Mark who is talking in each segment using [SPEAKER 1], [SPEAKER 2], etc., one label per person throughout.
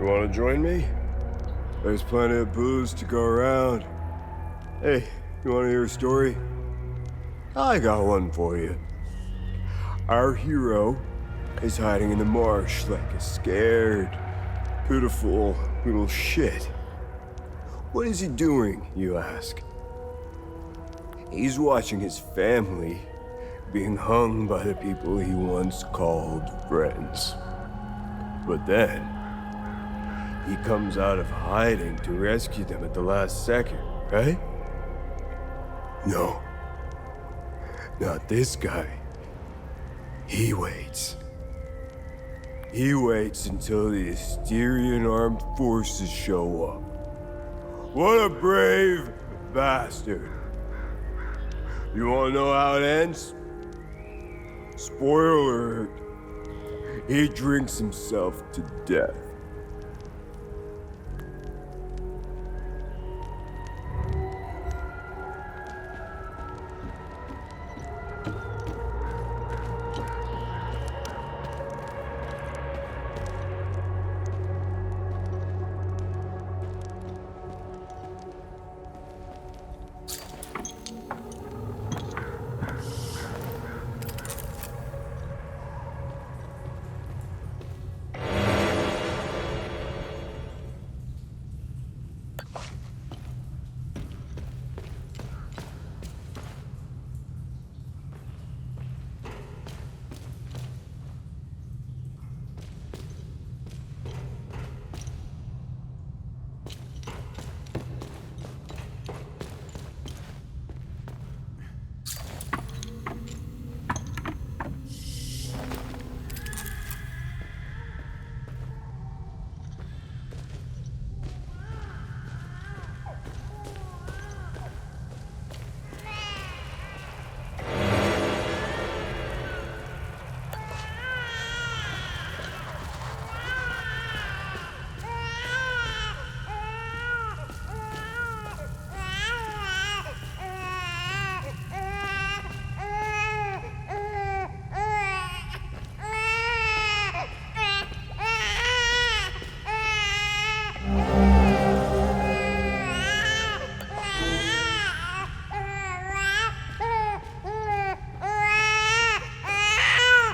[SPEAKER 1] You want to join me? There's plenty of booze to go around. Hey, you want to hear a story? I got one for you. Our hero is hiding in the marsh like a scared, pitiful little shit. What is he doing, you ask? He's watching his family being hung by the people he once called friends. But then, he comes out of hiding to rescue them at the last second, right? No. Not this guy. He waits. He waits until the Asterian armed forces show up. What a brave bastard. You wanna know how it ends? Spoiler alert. He drinks himself to death.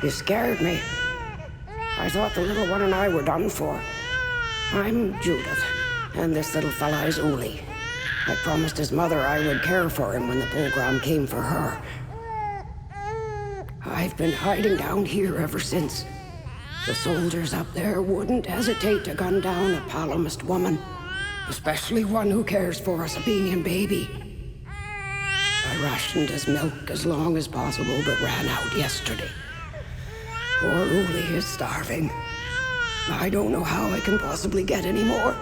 [SPEAKER 2] You scared me. I thought the little one and I were done for. I'm Judith, and this little fella is Uli. I promised his mother I would care for him when the pogrom came for her. I've been hiding down here ever since. The soldiers up there wouldn't hesitate to gun down a palomist woman, especially one who cares for a Sabinian baby. I rationed his milk as long as possible, but ran out yesterday. Poor Uli is starving. I don't know how I can possibly get any more.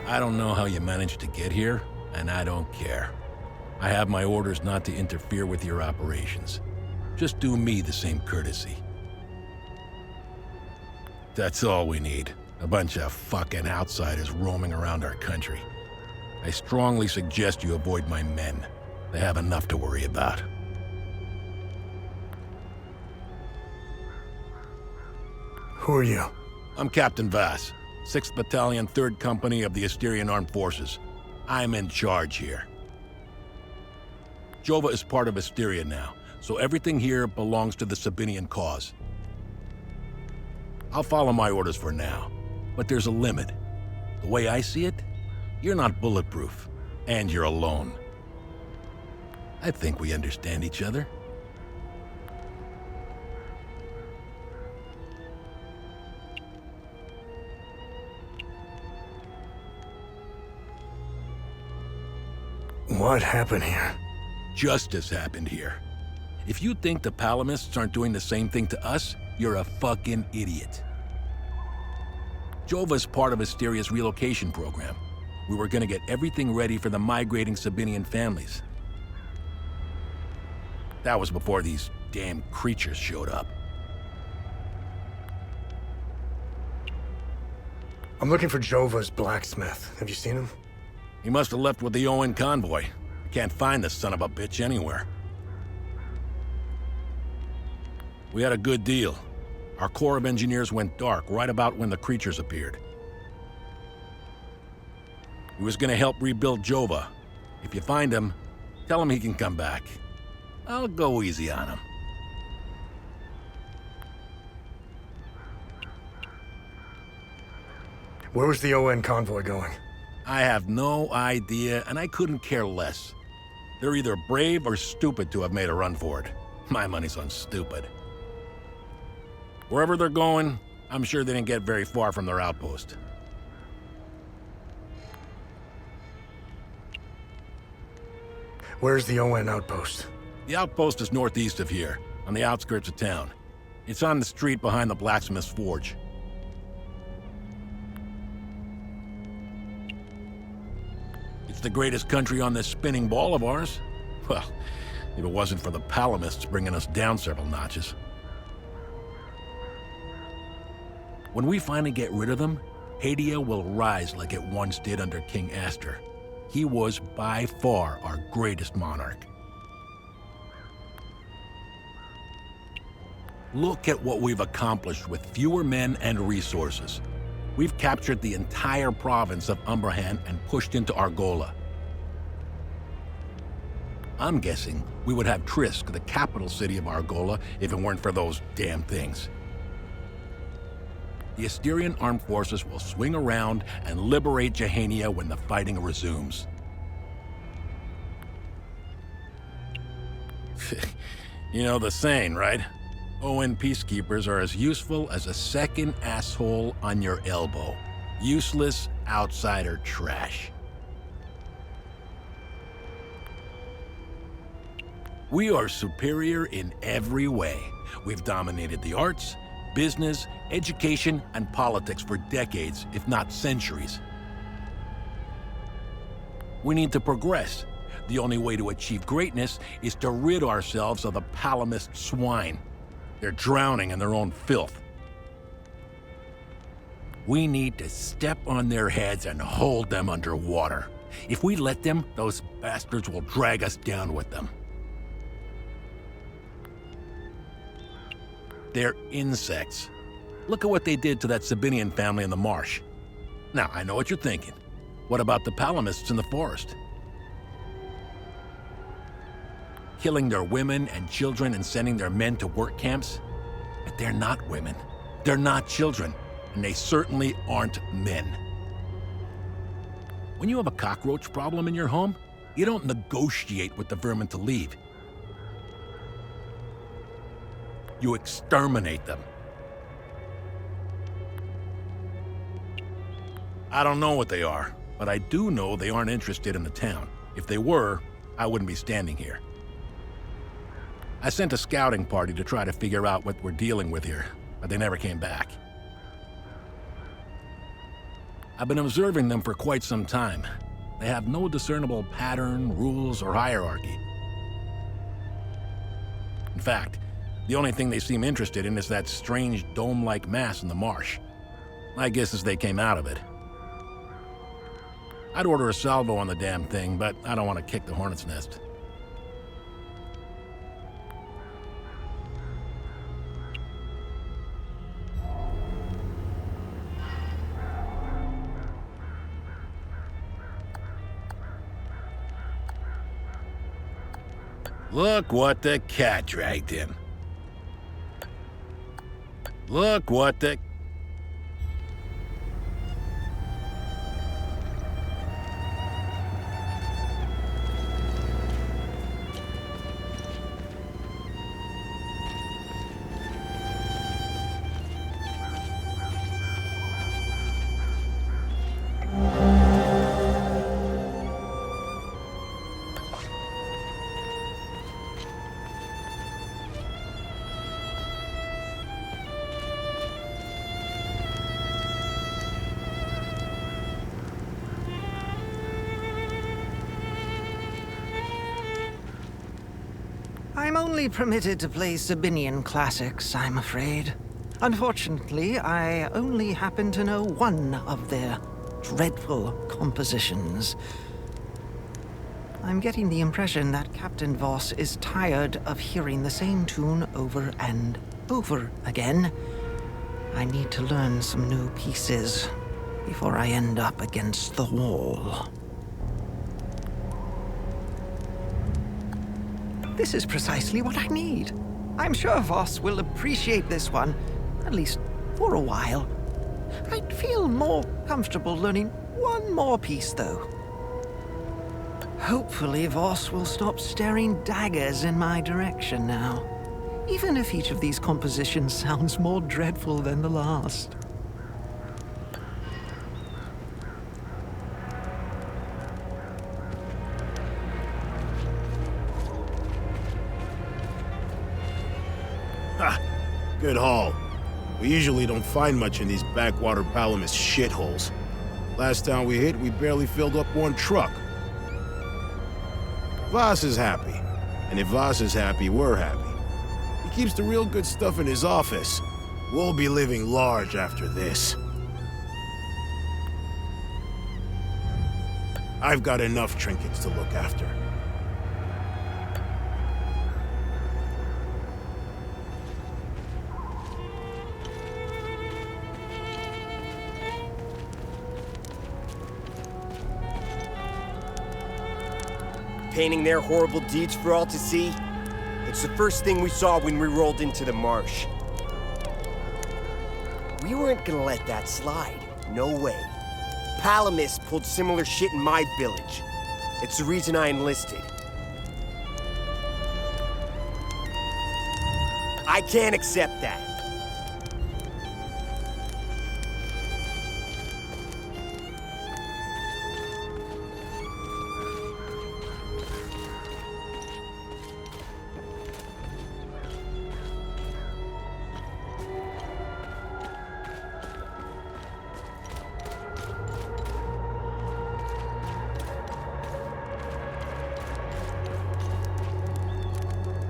[SPEAKER 3] I don't know how you managed to get here, and I don't care. I have my orders not to interfere with your operations. Just do me the same courtesy. That's all we need. A bunch of fucking outsiders roaming around our country. I strongly suggest you avoid my men. They have enough to worry about.
[SPEAKER 4] Who are you?
[SPEAKER 3] I'm Captain Vass, 6th Battalion, 3rd Company of the Asterian Armed Forces. I'm in charge here. Jova is part of Asteria now, so everything here belongs to the Sabinian cause. I'll follow my orders for now, but there's a limit. The way I see it, you're not bulletproof, and you're alone. I think we understand each other.
[SPEAKER 4] What happened here?
[SPEAKER 3] Justice happened here. If you think the Palamists aren't doing the same thing to us, you're a fucking idiot. Jova's part of Asteria's relocation program. We were gonna get everything ready for the migrating Sabinian families. That was before these damn creatures showed up.
[SPEAKER 4] I'm looking for Jova's blacksmith. Have you seen him?
[SPEAKER 3] He must have left with the UN convoy. I can't find this son of a bitch anywhere. We had a good deal. Our Corps of Engineers went dark right about when the creatures appeared. He was gonna help rebuild Jova. If you find him, tell him he can come back. I'll go easy on him.
[SPEAKER 4] Where was the UN convoy going?
[SPEAKER 3] I have no idea, and I couldn't care less. They're either brave or stupid to have made a run for it. My money's on stupid. Wherever they're going, I'm sure they didn't get very far from their outpost.
[SPEAKER 4] Where's the UN outpost?
[SPEAKER 3] The outpost is northeast of here, on the outskirts of town. It's on the street behind the blacksmith's forge. It's the greatest country on this spinning ball of ours. Well, if it wasn't for the Palamists bringing us down several notches. When we finally get rid of them, Hadia will rise like it once did under King Aster. He was by far our greatest monarch. Look at what we've accomplished with fewer men and resources. We've captured the entire province of Umbrahan and pushed into Argola. I'm guessing we would have Trisk, the capital city of Argola, if it weren't for those damn things. The Asterian armed forces will swing around and liberate Jahania when the fighting resumes. You know the saying, right? UN peacekeepers are as useful as a second asshole on your elbow. Useless outsider trash. We are superior in every way. We've dominated the arts, business, education, and politics for decades, if not centuries. We need to progress. The only way to achieve greatness is to rid ourselves of the Palamist swine. They're drowning in their own filth. We need to step on their heads and hold them underwater. If we let them, those bastards will drag us down with them. They're insects. Look at what they did to that Sabinian family in the marsh. Now, I know what you're thinking. What about the Palamists in the forest? Killing their women and children and sending their men to work camps? But they're not women. They're not children. And they certainly aren't men. When you have a cockroach problem in your home, you don't negotiate with the vermin to leave. You exterminate them. I don't know what they are, but I do know they aren't interested in the town. If they were, I wouldn't be standing here. I sent a scouting party to try to figure out what we're dealing with here, but they never came back. I've been observing them for quite some time. They have no discernible pattern, rules, or hierarchy. In fact, the only thing they seem interested in is that strange dome-like mass in the marsh. My guess is they came out of it. I'd order a salvo on the damn thing, but I don't want to kick the hornet's nest. Look what the cat dragged in. Look what the...
[SPEAKER 5] I'm only permitted to play Sabinian classics, I'm afraid. Unfortunately, I only happen to know one of their dreadful compositions. I'm getting the impression that Captain Voss is tired of hearing the same tune over and over again. I need to learn some new pieces before I end up against the wall. This is precisely what I need. I'm sure Voss will appreciate this one, at least for a while. I'd feel more comfortable learning one more piece, though. Hopefully Voss will stop staring daggers in my direction now, even if each of these compositions sounds more dreadful than the last.
[SPEAKER 6] Good haul. We usually don't find much in these backwater Palamis shitholes. Last town we hit, we barely filled up one truck. Voss is happy. And if Voss is happy, we're happy. He keeps the real good stuff in his office. We'll be living large after this. I've got enough trinkets to look after.
[SPEAKER 7] Painting their horrible deeds for all to see? It's the first thing we saw when we rolled into the marsh. We weren't gonna let that slide. No way. Palamis pulled similar shit in my village. It's the reason I enlisted. I can't accept that.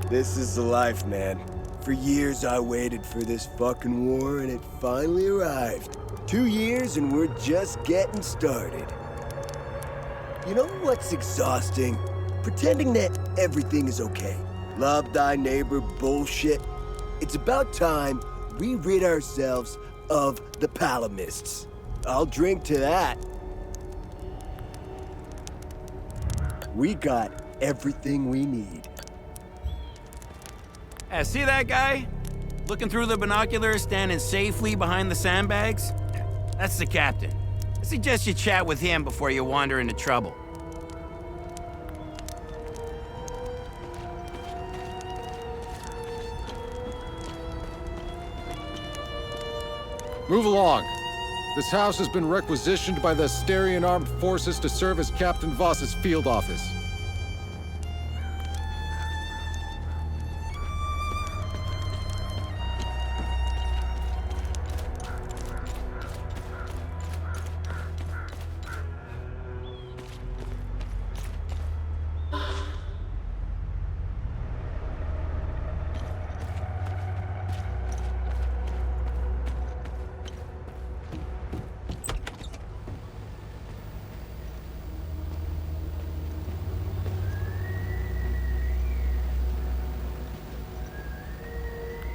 [SPEAKER 7] This is the life, man. For years I waited for this fucking war and it finally arrived. 2 years and we're just getting started. You know what's exhausting? Pretending that everything is okay. Love thy neighbor bullshit. It's about time we rid ourselves of the Palamists. I'll drink to that. We got everything we need.
[SPEAKER 8] See that guy? Looking through the binoculars, standing safely behind the sandbags? That's the captain. I suggest you chat with him before you wander into trouble.
[SPEAKER 9] Move along. This house has been requisitioned by the Asterian Armed Forces to serve as Captain Voss's field office.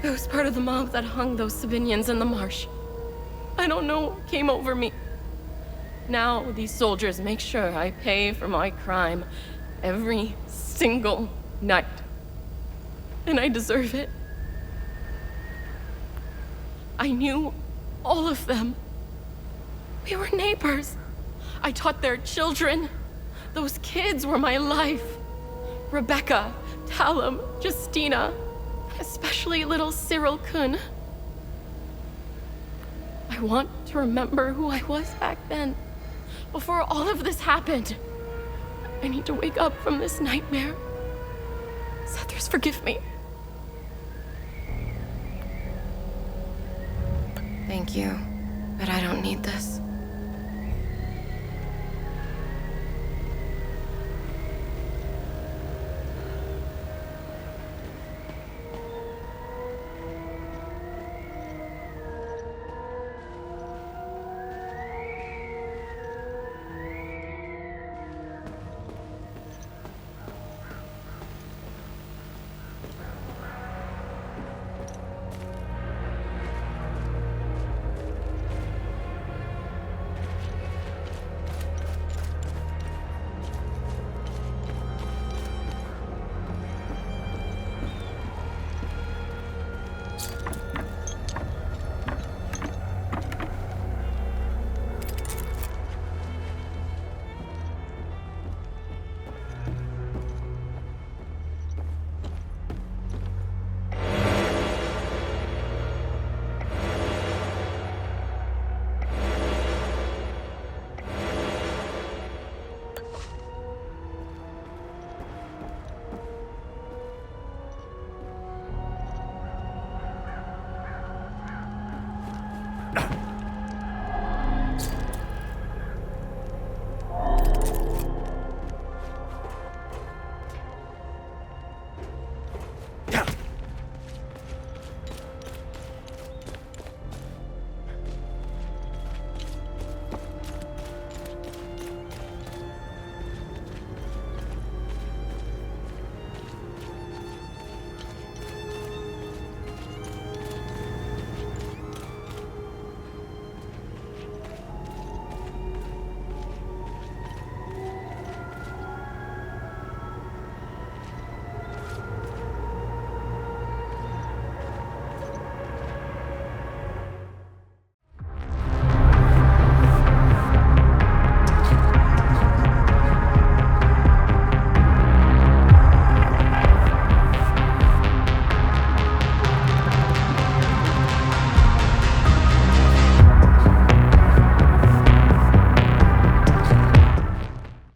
[SPEAKER 10] I was part of the mob that hung those civilians in the marsh. I don't know what came over me. Now these soldiers make sure I pay for my crime every single night. And I deserve it. I knew all of them. We were neighbors. I taught their children. Those kids were my life. Rebecca, Talum, Justina, especially little Cyril Kun. I want to remember who I was back then, before all of this happened. I need to wake up from this nightmare. Sethers, forgive me.
[SPEAKER 11] Thank you, but I don't need this.